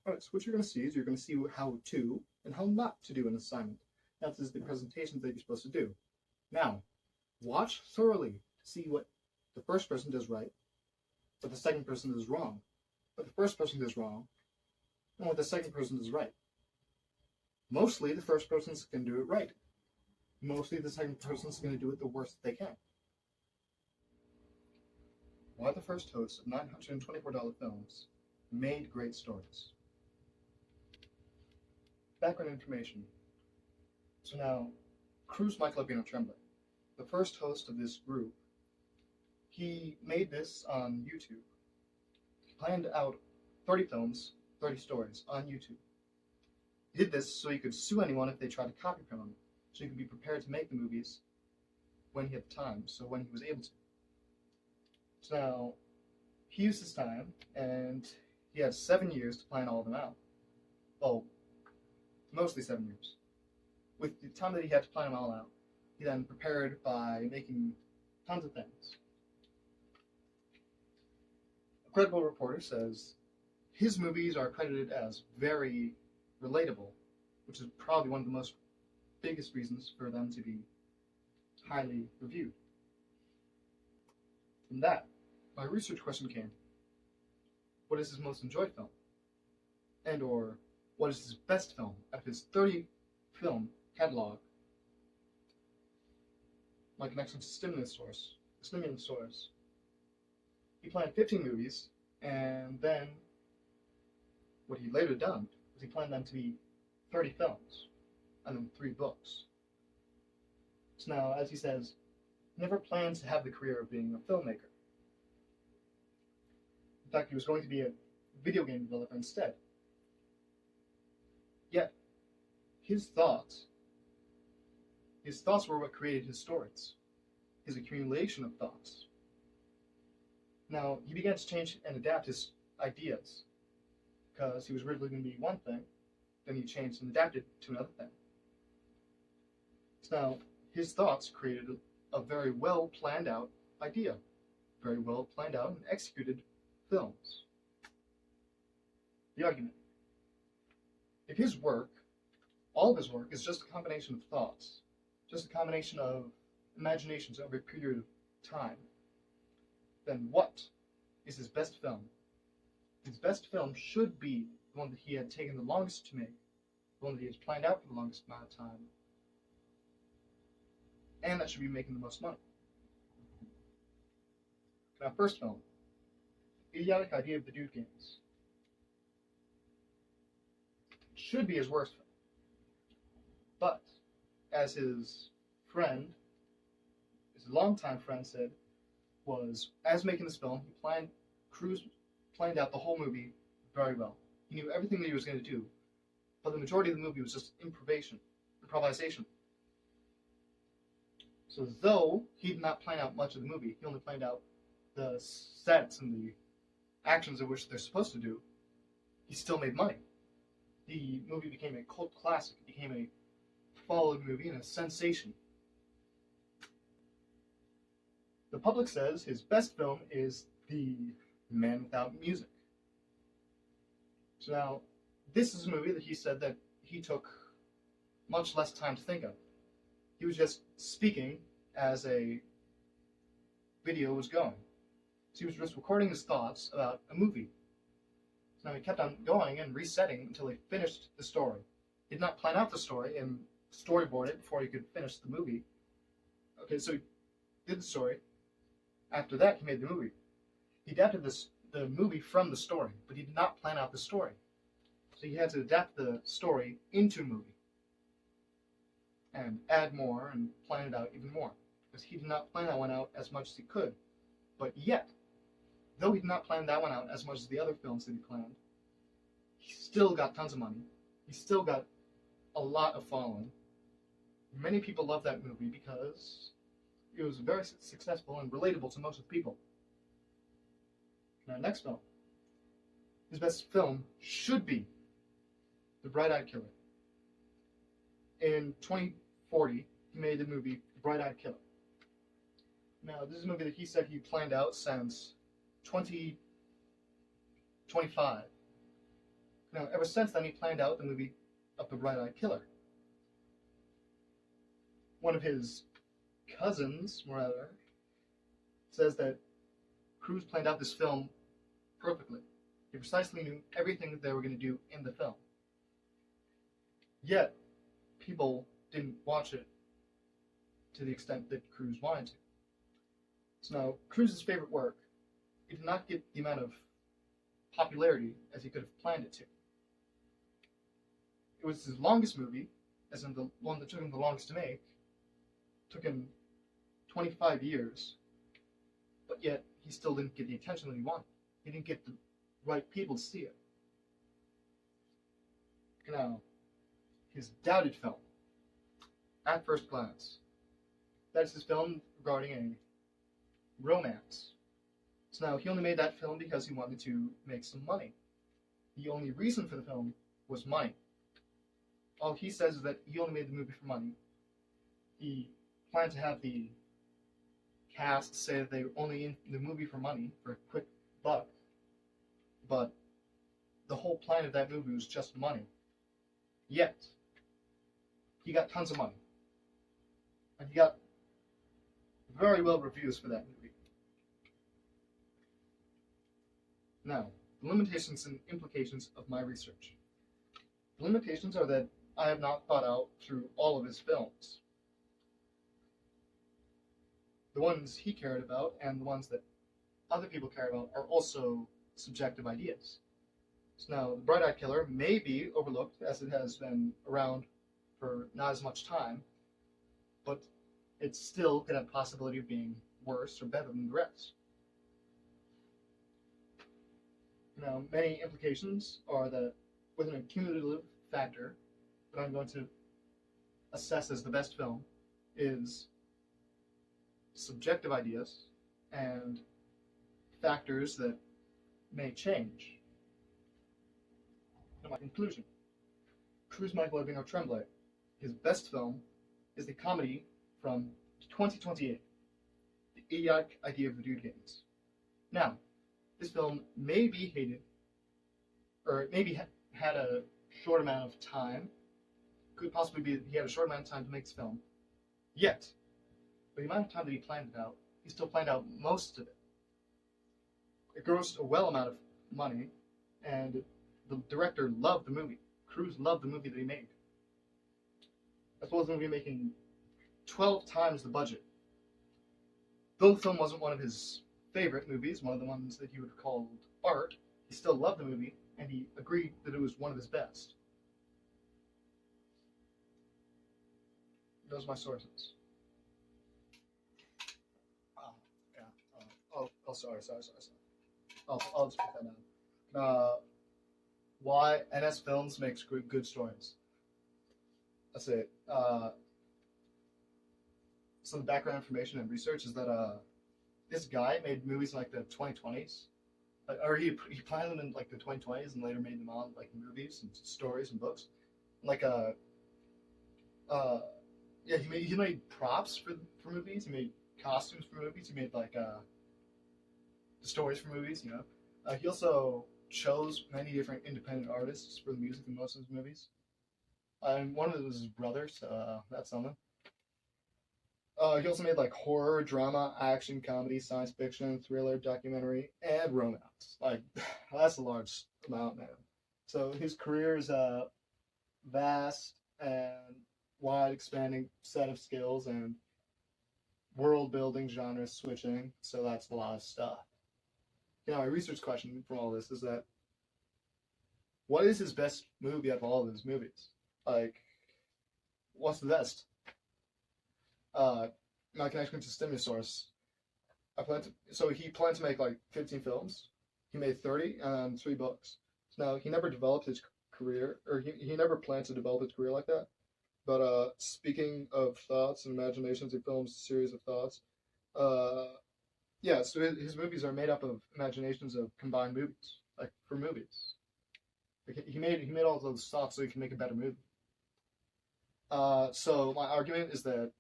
Alright, so what you're going to see is you're going to see how to and how not to do an assignment. That is the presentations that you're supposed to do. Now, watch thoroughly to see what the first person does right, but the second person does wrong, what the first person does wrong, and what the second person does right. Mostly the first person's going to do it right. Mostly the second person's going to do it the worst they can. Why the first hosts of $924 films made great stories. Background information. So now, Cruz Michael Albino Tremblay, the first host of this group, he made this on YouTube. He planned out 30 films, 30 stories on YouTube. He did this so he could sue anyone if they tried to copy from him, so he could be prepared to make the movies when he had the time, so when he was able to. So now, he used his time, and he had 7 years to plan all of them out. Well, mostly 7 years. With the time that he had to plan them all out, he then prepared by making tons of things. A credible reporter says his movies are credited as very relatable, which is probably one of the most biggest reasons for them to be highly reviewed. From that, my research question came: what is his most enjoyed film? And or what is his best film out of his 30 film catalog? My connection to Stimulus Source. He planned 15 movies, and then what he later done was he planned them to be 30 films, and then 3 books. So now, as he says, he never planned to have the career of being a filmmaker. In fact, he was going to be a video game developer instead. Yet, his thoughts were what created his stories, his accumulation of thoughts. Now, he began to change and adapt his ideas, because he was originally going to be one thing, then he changed and adapted to another thing. So now, his thoughts created a very well planned out idea, very well planned out and executed films. The argument: if his work, all of his work, is just a combination of thoughts, just a combination of imaginations over a period of time, then what is his best film? His best film should be the one that he had taken the longest to make, the one that he had planned out for the longest amount of time, and that should be making the most money. Now, first film, Idiotic Idea of the Dude Games. Should be his worst film. But, as his friend, his longtime friend said, was, as making this film, Cruz planned out the whole movie very well. He knew everything that he was going to do, but the majority of the movie was just improvisation. So though he did not plan out much of the movie, he only planned out the sets and the actions of which they're supposed to do, he still made money. The movie became a cult classic. It became a followed movie and a sensation. The public says his best film is The Man Without Music. So now, this is a movie that he said that he took much less time to think of. He was just speaking as a video was going. So he was just recording his thoughts about a movie. So now he kept on going and resetting until he finished the story. He did not plan out the story and storyboard it before he could finish the movie. Okay, so he did the story. After that, he made the movie. He adapted the movie from the story, but he did not plan out the story. So he had to adapt the story into a movie and add more and plan it out even more, because he did not plan that one out as much as he could. But yet, though he did not plan that one out as much as the other films that he planned, he still got tons of money. He still got a lot of following. Many people love that movie because it was very successful and relatable to most of the people. Now, next film. His best film should be The Bright-Eyed Killer. In 2040, he made the movie The Bright-Eyed Killer. Now, this is a movie that he said he planned out since 2025. Now, ever since then, he planned out the movie of The Bright-Eyed Killer. One of his cousins, rather, says that Cruise planned out this film perfectly. He precisely knew everything that they were going to do in the film. Yet, people didn't watch it to the extent that Cruise wanted to. So now, Cruise's favorite work, it did not get the amount of popularity as he could have planned it to. It was his longest movie, as in the one that took him the longest to make. Took him 25 years, but yet he still didn't get the attention that he wanted. He didn't get the right people to see it. Now, his doubted film, At First Glance. That is his film regarding a romance. So now, he only made that film because he wanted to make some money. The only reason for the film was money. All he says is that he only made the movie for money. He planned to have the cast say that they were only in the movie for money, for a quick buck. But the whole plan of that movie was just money. Yet, he got tons of money. And he got very well reviews for that movie. Now, the limitations and implications of my research. The limitations are that I have not thought out through all of his films. The ones he cared about and the ones that other people care about are also subjective ideas. So now, The Bright-Eyed Killer may be overlooked as it has been around for not as much time, but it still could have the possibility of being worse or better than the rest. Now, many implications are that with an cumulative factor that I'm going to assess as the best film is subjective ideas and factors that may change. Now, my conclusion. Cruise Might Living or Tremblay. His best film is the comedy from 2028, The Idiotic Idea of Video Games. Now, this film may be hated, or it maybe had a short amount of time. Could possibly be that he had a short amount of time to make this film. Yet, for the amount of time that he planned it out, he still planned out most of it. It grossed a well amount of money, and the director loved the movie. Cruise loved the movie that he made. As well as the movie making 12 times the budget. Though the film wasn't one of his favorite movies, one of the ones that he would have called art, he still loved the movie, and he agreed that it was one of his best. Those are my sources. Sorry. I'll just put that down. Why NS Films makes good stories. That's it. Some background information and research is that this guy made movies in like the 2020s, or he planned them in like the 2020s and later made them on like movies and stories and books. Like he made props for movies. He made costumes for movies. He made like the stories for movies. You know, he also chose many different independent artists for the music in most of his movies. And one of them was his brother, so that's something. He also made like horror, drama, action, comedy, science fiction, thriller, documentary, and romance. Like, that's a large amount, man. So his career is a vast and wide expanding set of skills and world building, genre switching. So that's a lot of stuff. You know, my research question from all this is that what is his best movie out of all of his movies? Like, what's the best? My connection to Stimulus. So he planned to make like 15 films. He made 30 and 3 books. Now, he never developed his career, or he never planned to develop his career like that. But speaking of thoughts and imaginations, he films a series of thoughts. So his movies are made up of imaginations of combined movies, like for movies. Like he made all those thoughts so he can make a better movie. So my argument is that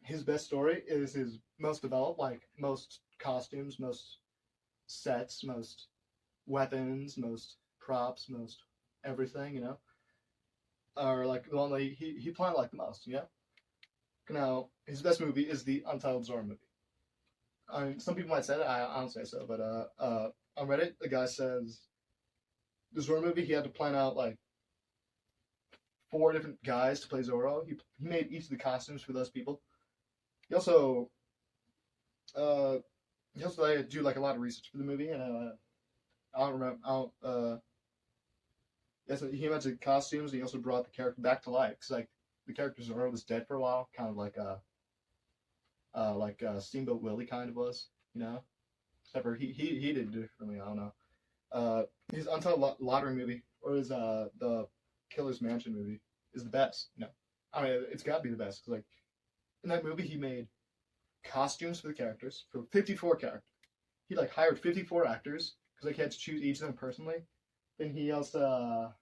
his best story is his most developed, like most costumes, most sets, most weapons, most props, most everything, you know, or like the one that he planned like the most, you know. Now his best movie is the Untitled Zora movie. I mean, some people might say that. I don't say so, but on Reddit, the guy says the Zora movie he had to plan out like 4 different guys to play Zoro. He made each of the costumes for those people. He also like, do like a lot of research for the movie, and I don't remember. I don't. Yes, he invented costumes. And he also brought the character back to life because like the character Zoro was dead for a while, kind of like Steamboat Willie kind of was, you know. Except for he did it differently. I don't know. His Untitled Lottery movie or his the Killer's Mansion movie is the best. No, I mean it's got to be the best because like in that movie he made costumes for the characters for 54 characters. He like hired 54 actors because like he had to choose each of them personally. Then he also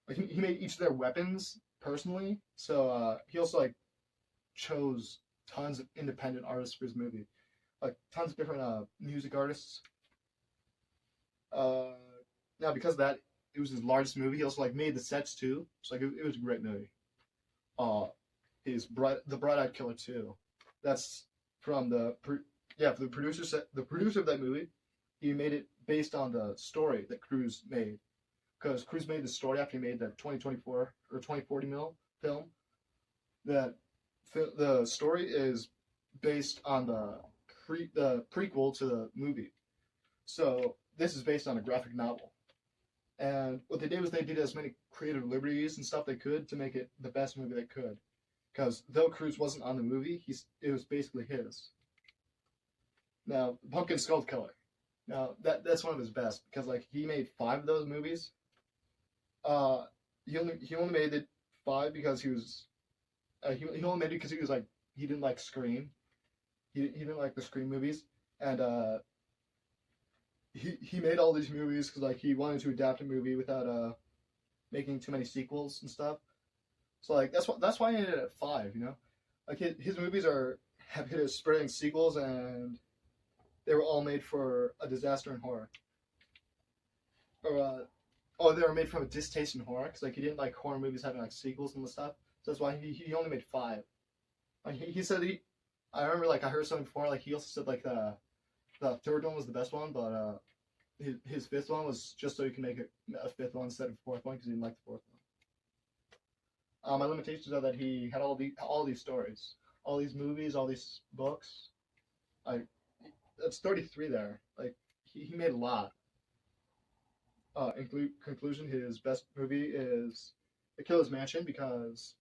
he made each of their weapons personally. So he also like chose tons of independent artists for his movie, like tons of different music artists. Now because of that, it was his largest movie. He also like made the sets too. So like it was a great movie. The Bright-Eyed Killer 2. That's from the for the producer. The producer of that movie, he made it based on the story that Cruise made, because Cruise made the story after he made that 2024 or 2040 film. That the story is based on the prequel to the movie. So this is based on a graphic novel. And what they did was they did as many creative liberties and stuff they could to make it the best movie they could. Because though Cruise wasn't on the movie, it was basically his. Now, Pumpkin Skull Killer. Now that's one of his best because like he made 5 of those movies. He only made it 5 because he was he only made it because he was like he didn't like Scream. He didn't like the Scream movies, and he made all these movies because like he wanted to adapt a movie without making too many sequels and stuff. So like that's why I ended at 5. You know, like his movies have hit a spreading sequels, and they were all made for a disaster in horror, or they were made from a distaste in horror because like he didn't like horror movies having like sequels and stuff. So that's why he only made 5. Like he said I remember like I heard something before like he also said like the 3rd one was the best one, but his 5th one was just so he can make a 5th one instead of a 4th one because he didn't like the 4th one. My limitations are that he had all these stories, all these movies, all these books. That's 33 there. Like he made a lot. In conclusion, his best movie is The Killer's Mansion because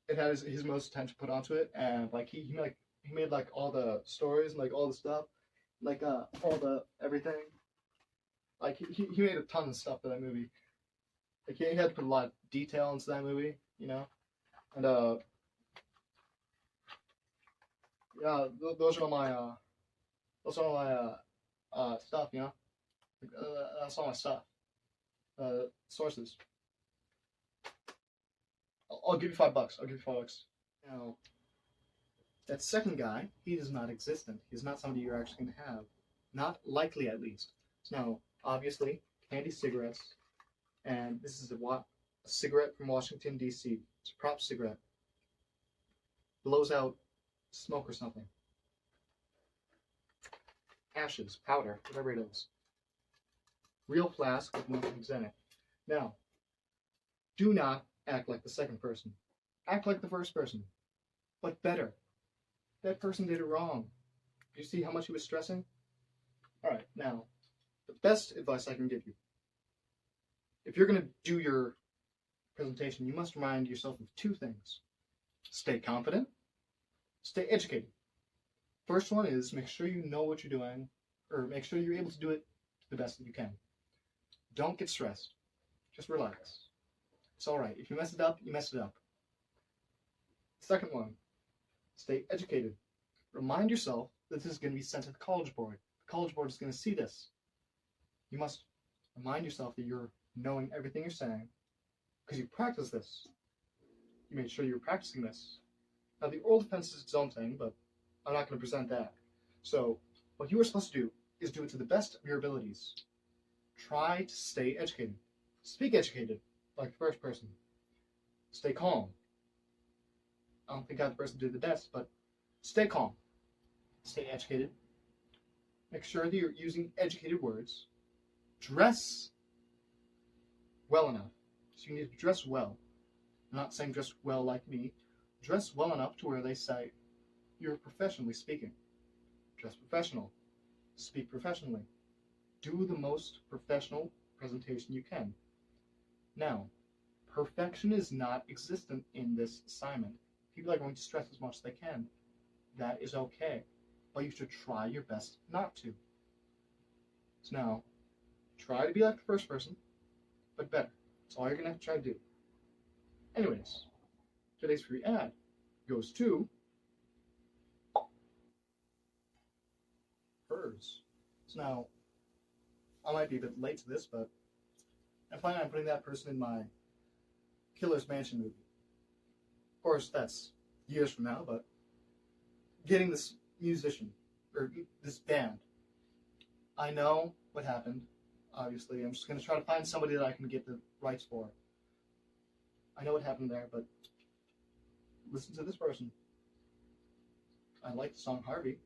it had his most attention put onto it, and like he made like all the stories and like all the stuff, like all the everything. Like he made a ton of stuff for that movie. Like he had to put a lot of detail into that movie, you know, and yeah, those are all my stuff, you know. That's all my stuff. Sources. I'll give you $5. I'll give you $5. Now, that second guy, he is not existent. He's not somebody you're actually going to have. Not likely, at least. Now, obviously, candy cigarettes, and this is a cigarette from Washington, D.C. It's a prop cigarette. Blows out smoke or something. Ashes, powder, whatever it is. Real flask with nothing's in it. Now, do not act like the second person. Act like the first person, but better. That person did it wrong. You see how much he was stressing? Alright, now, the best advice I can give you. If you're going to do your presentation, you must remind yourself of 2 things. Stay confident, stay educated. First one is make sure you know what you're doing, or make sure you're able to do it the best that you can. Don't get stressed. Just relax. It's alright. If you mess it up, you mess it up. Second one, stay educated. Remind yourself that this is going to be sent to the College Board. The College Board is going to see this. You must remind yourself that you're knowing everything you're saying because you practice this. You made sure you're practicing this. Now, the oral defense is its own thing, but I'm not going to present that. So what you are supposed to do is do it to the best of your abilities. Try to stay educated. Speak educated, like the first person. Stay calm. I don't think I have the person to do the best, but stay calm. Stay educated. Make sure that you're using educated words. Dress well enough. So you need to dress well. I'm not saying dress well like me. Dress well enough to where they say you're professionally speaking. Dress professional. Speak professionally. Do the most professional presentation you can. Now, perfection is not existent in this assignment. People are going to stress as much as they can. That is okay. But you should try your best not to. So now, try to be like the first person, but better. That's all you're going to have to try to do. Anyways, today's free ad goes to hers. So now, I might be a bit late to this, but I plan on putting that person in my Killer's Mansion movie. Of course, that's years from now, but getting this musician, or this band, I know what happened, obviously. I'm just going to try to find somebody that I can get the rights for. I know what happened there, but listen to this person. I like the song Harvey.